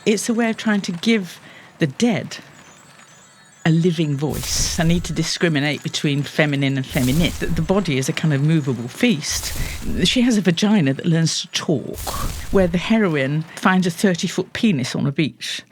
it's a way of trying to give the dead a living voice. I need to discriminate between feminine and feminist. The body is a kind of movable feast. She has a vagina that learns to talk, where the heroine finds a 30-foot penis on a beach.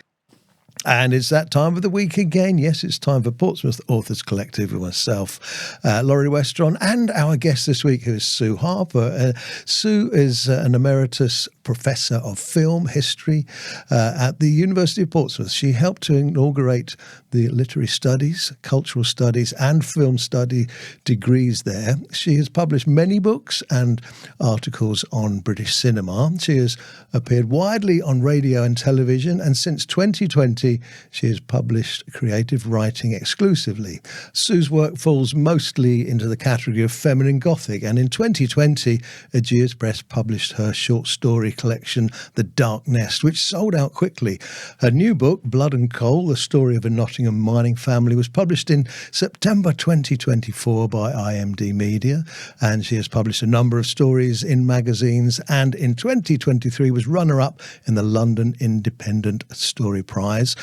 And it's that time of the week again. Yes, it's time for Portsmouth Authors Collective with myself, Laurie Westron, and our guest this week, who is Sue Harper. Sue is an emeritus professor of film history at the University of Portsmouth. She helped to inaugurate the literary studies, cultural studies and film study degrees there. She has published many books and articles on British cinema. She has appeared widely on radio and television, and since 2020 she has published creative writing exclusively. Sue's work falls mostly into the category of feminine gothic, and in 2020 Aegeus Press published her short story collection The Dark Nest, which sold out quickly. Her new book, Blood and Coal, the story of a Nottingham mining family, was published in September 2024 by IMD Media, and she has published a number of stories in magazines, and in 2023 was runner-up in the London Independent Story Prize.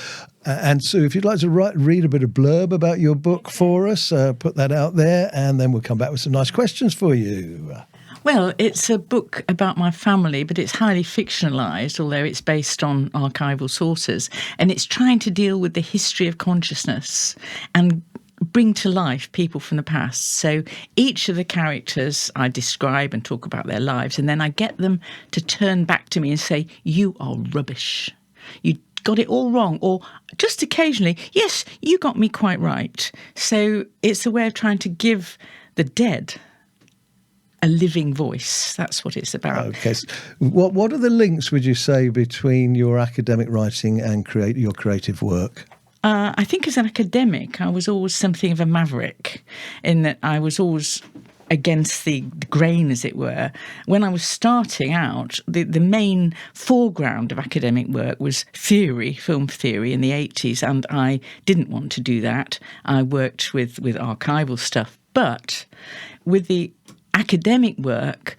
And Sue, if you'd like to read a bit of blurb about your book for us, put that out there, and then we'll come back with some nice questions for you. Well, it's a book about my family, but it's highly fictionalised, although it's based on archival sources. And it's trying to deal with the history of consciousness and bring to life people from the past. So each of the characters I describe and talk about their lives, and then I get them to turn back to me and say, "You are rubbish. You got it all wrong," or just occasionally, "Yes, you got me quite right." So it's a way of trying to give the dead a living voice. That's what it's about. Okay. So what are the links, would you say, between your academic writing and your creative work? I think as an academic, I was always something of a maverick, in that I was always against the grain, as it were. When I was starting out, the main foreground of academic work was theory, film theory in the 80s, and I didn't want to do that. I worked with archival stuff. But with the academic work,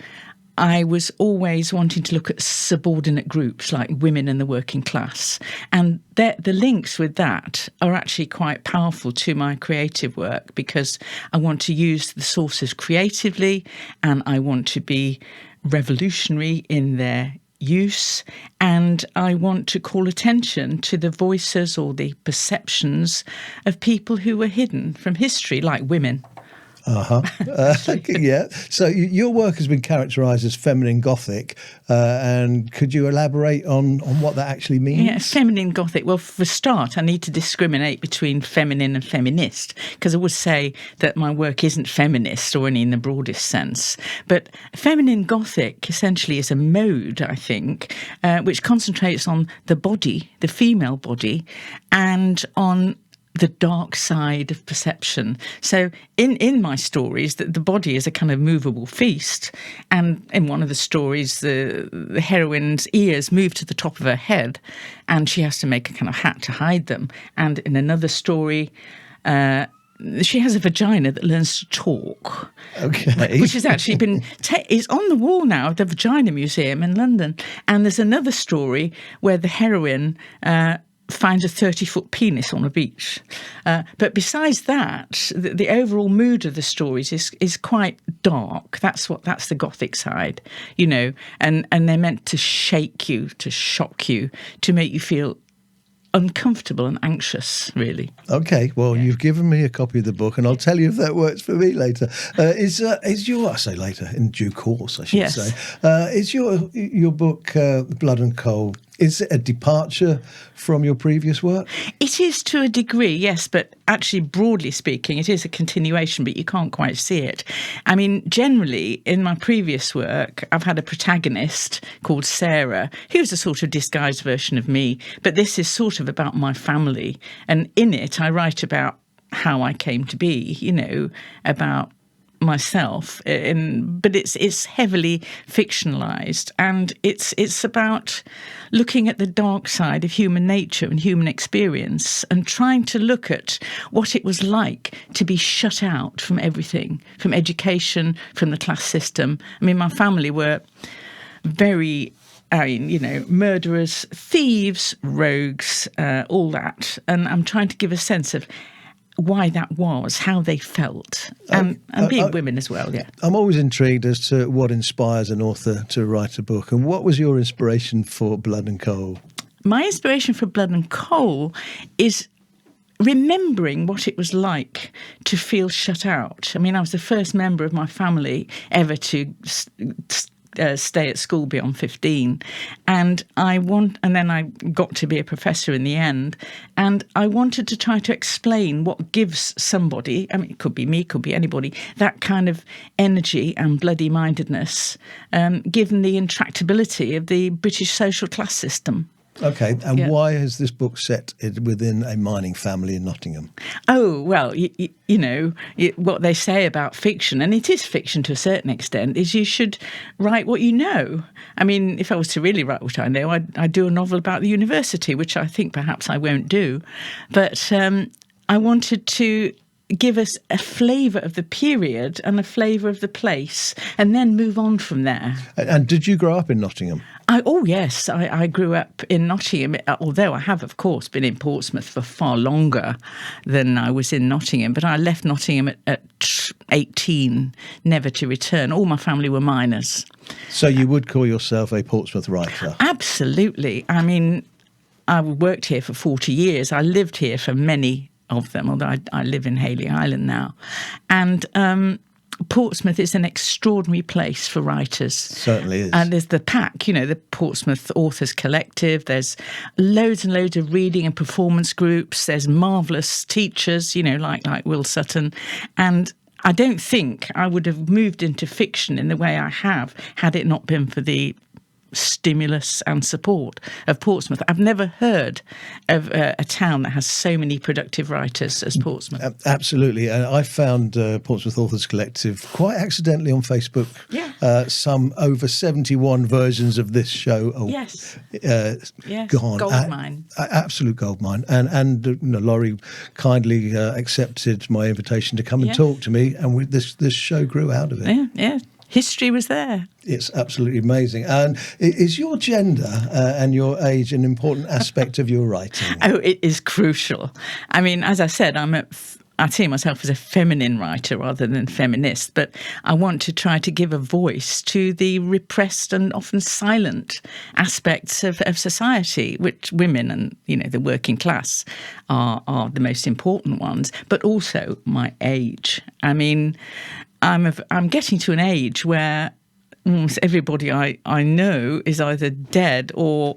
I was always wanting to look at subordinate groups like women and the working class. And the links with that are actually quite powerful to my creative work, because I want to use the sources creatively, and I want to be revolutionary in their use, and I want to call attention to the voices or the perceptions of people who were hidden from history, like women. Yeah. So your work has been characterised as feminine gothic, and could you elaborate on what that actually means? Yeah, feminine gothic. Well, for a start, I need to discriminate between feminine and feminist, because I would say that my work isn't feminist or any in the broadest sense. But feminine gothic essentially is a mode, I think, which concentrates on the body, the female body, and on the dark side of perception. So in my stories, the body is a kind of movable feast. And in one of the stories, the heroine's ears move to the top of her head, and she has to make a kind of hat to hide them. And in another story, she has a vagina that learns to talk. Okay. Which has actually been is on the wall now of the Vagina Museum in London. And there's another story where the heroine finds a 30-foot penis on a beach. But besides that, the overall mood of the stories is quite dark. That's the Gothic side, you know, and they're meant to shake you, to shock you, to make you feel uncomfortable and anxious, really. Okay, well, You've given me a copy of the book, and I'll tell you if that works for me later. Is your, I say later, in due course, I should say, is your book, Blood and Coal, is it a departure from your previous work? It is to a degree, yes, but actually, broadly speaking, it is a continuation, but you can't quite see it. I mean, generally, in my previous work, I've had a protagonist called Sarah, who's a sort of disguised version of me, but this is sort of about my family. And in it, I write about how I came to be, you know, about myself, but it's heavily fictionalized, and it's about looking at the dark side of human nature and human experience, and trying to look at what it was like to be shut out from everything, from education, from the class system. I mean, my family were very I mean, murderers, thieves, rogues, all that. And I'm trying to give a sense of why that was, how they felt, and being women as well, yeah. I'm always intrigued as to what inspires an author to write a book. And what was your inspiration for Blood and Coal? My inspiration for Blood and Coal is remembering what it was like to feel shut out. I mean, I was the first member of my family ever to stay at school beyond 15, and then I got to be a professor in the end, and I wanted to try to explain what gives somebody, I mean, it could be me, could be anybody, that kind of energy and bloody-mindedness, given the intractability of the British social class system. Okay, and why is this book set within a mining family in Nottingham? Oh, well, what they say about fiction, and it is fiction to a certain extent, is you should write what you know. I mean, if I was to really write what I know, I'd do a novel about the university, which I think perhaps I won't do. But I wanted to give us a flavour of the period and a flavour of the place, and then move on from there. And did you grow up in Nottingham? Yes, I grew up in Nottingham, although I have, of course, been in Portsmouth for far longer than I was in Nottingham. But I left Nottingham at 18, never to return. All my family were miners. So you would call yourself a Portsmouth writer? Absolutely. I mean, I worked here for 40 years. I lived here for many of them, although I live in Hayley Island now. And Portsmouth is an extraordinary place for writers. Certainly is. And there's the PAC, the Portsmouth Authors Collective. There's loads and loads of reading and performance groups. There's marvellous teachers, like Will Sutton. And I don't think I would have moved into fiction in the way I have had it not been for the stimulus and support of Portsmouth. I've never heard of a town that has so many productive writers as Portsmouth. Absolutely. And I found Portsmouth Authors Collective quite accidentally on Facebook. Yeah. Some over 71 versions of this show are gone. Goldmine. Absolute goldmine. And Laurie kindly accepted my invitation to come and talk to me, and this show grew out of it. Yeah. History was there. It's absolutely amazing. And is your gender and your age an important aspect of your writing? Oh, it is crucial. I mean, as I said, I see myself as a feminine writer rather than feminist, but I want to try to give a voice to the repressed and often silent aspects of society, which women and, the working class are the most important ones, but also my age. I mean, I'm getting to an age where almost everybody I know is either dead or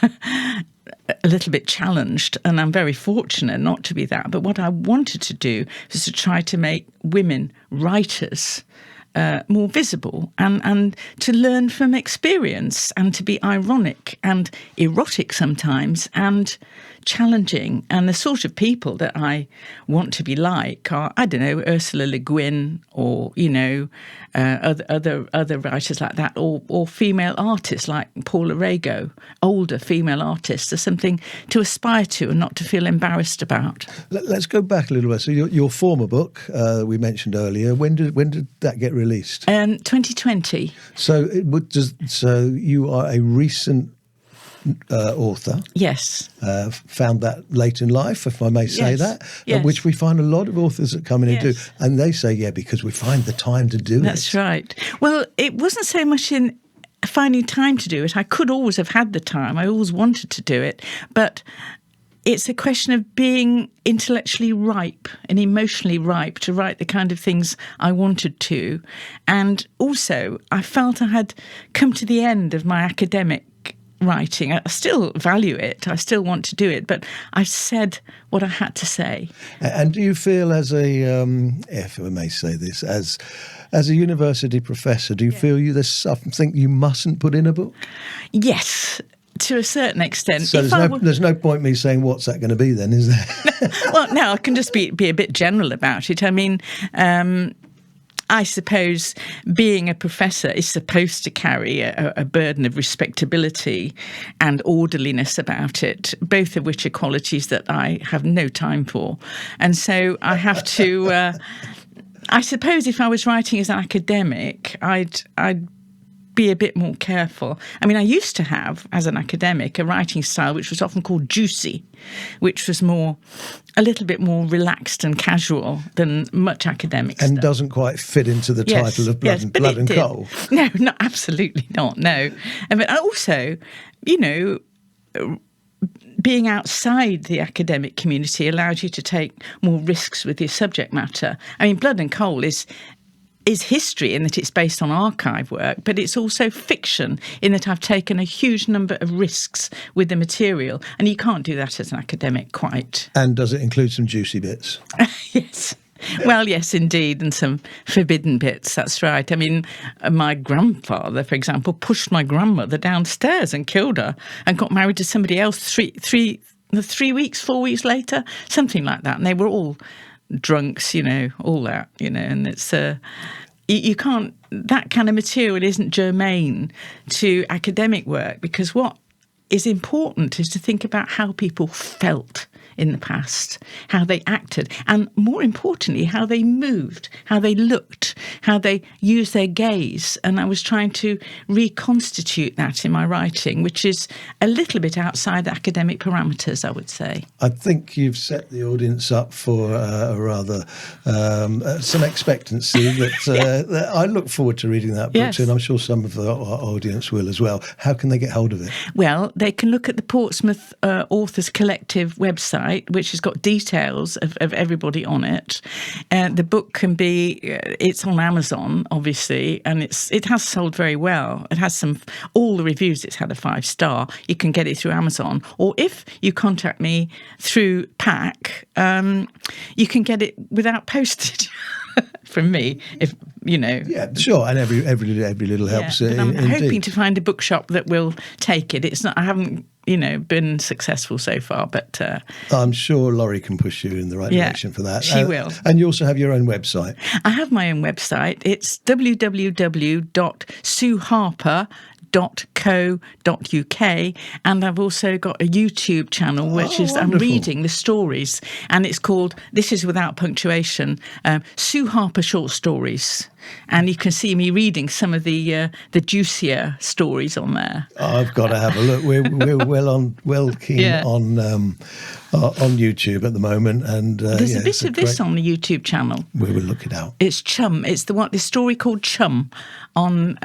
a little bit challenged, and I'm very fortunate not to be that. But what I wanted to do was to try to make women writers more visible and to learn from experience and to be ironic and erotic sometimes and challenging. And the sort of people that I want to be like are, I don't know, Ursula Le Guin or, other writers like that, or female artists like Paula Rego, older female artists, are something to aspire to and not to feel embarrassed about. Let's go back a little bit. So your former book, we mentioned earlier, when did that get released? 2020. So you are a recent author. Yes. Found that late in life, if I may say that, which we find a lot of authors that come in and do. And they say, because we find the time to do it. That's right. Well, it wasn't so much in finding time to do it. I could always have had the time. I always wanted to do it. But it's a question of being intellectually ripe and emotionally ripe to write the kind of things I wanted to. And also, I felt I had come to the end of my academic writing. I still value it. I still want to do it, but I've said what I had to say. And do you feel as a, if I may say this, as a university professor, do you feel there's something you mustn't put in a book? Yes, to a certain extent. So there's no point me saying what's that going to be then, is there? Well, no, I can just be a bit general about it. I mean, I suppose being a professor is supposed to carry a burden of respectability and orderliness about it, both of which are qualities that I have no time for. And so I have to, I suppose if I was writing as an academic, I'd be a bit more careful. I mean, I used to have, as an academic, a writing style which was often called juicy, which was a little bit more relaxed and casual than much academic stuff. And doesn't quite fit into the title of Blood and Coal. No, absolutely not, no. But also, being outside the academic community allows you to take more risks with your subject matter. I mean, Blood and Coal is history in that it's based on archive work, but it's also fiction in that I've taken a huge number of risks with the material, and you can't do that as an academic quite. And does it include some juicy bits? Yes. Well, yes, indeed, and some forbidden bits, that's right. I mean, my grandfather, for example, pushed my grandmother downstairs and killed her and got married to somebody else 4 weeks later, something like that. And they were all drunks, all that, and it's you can't, that kind of material isn't germane to academic work, because what is important is to think about how people felt in the past, how they acted, and more importantly, how they moved, how they looked, how they used their gaze. And I was trying to reconstitute that in my writing, which is a little bit outside the academic parameters, I would say. I think you've set the audience up for a rather some expectancy that I look forward to reading that book, yes. And I'm sure some of our audience will as well. How can they get hold of it? Well, they can look at the Portsmouth Authors Collective website, which has got details of everybody on it. The book can be, it's on Amazon, obviously, and it has sold very well. It has all the reviews, it's had a 5-star. You can get it through Amazon. Or if you contact me through PAC, you can get it without postage. From me, if Yeah, sure, and every little helps. Yeah, I'm indeed. hoping to find a bookshop that will take it. It's not. I haven't, been successful so far, but I'm sure Laurie can push you in the right direction for that. She will. And you also have your own website. I have my own website. It's www.sueharper.co.uk, and I've also got a YouTube channel which I'm reading the stories, and it's called, this is without punctuation, Sue Harper Short Stories, and you can see me reading some of the juicier stories on there. I've got to have a look. We're well keen on YouTube at the moment, and there's a bit of this on the YouTube channel. We will look it out. It's Chum. It's the story called Chum on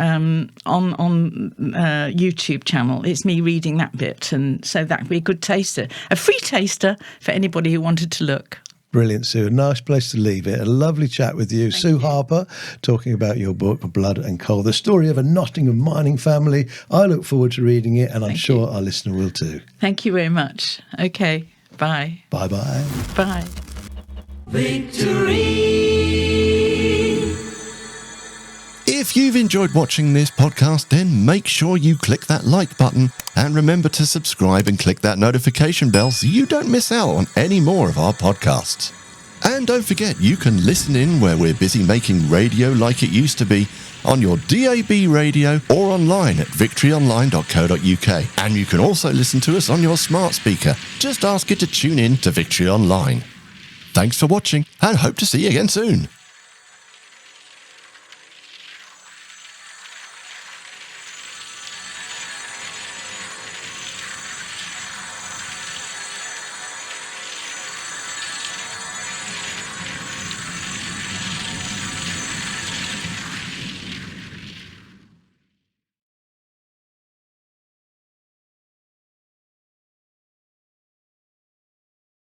YouTube channel. It's me reading that bit, and so that would be a good taster, a free taster for anybody who wanted to look. Brilliant, Sue. A nice place to leave it. A lovely chat with you. Thank Sue you. Harper, talking about your book, Blood and Coal, the story of a Nottingham mining family. I look forward to reading it, and I'm sure our listener will too. Thank you very much. Okay, bye. Bye-bye. Bye. Victory! If you've enjoyed watching this podcast, then make sure you click that like button and remember to subscribe and click that notification bell so you don't miss out on any more of our podcasts. And don't forget, you can listen in where we're busy making radio like it used to be on your DAB radio or online at victoryonline.co.uk. And you can also listen to us on your smart speaker. Just ask it to tune in to Victory Online. Thanks for watching and hope to see you again soon.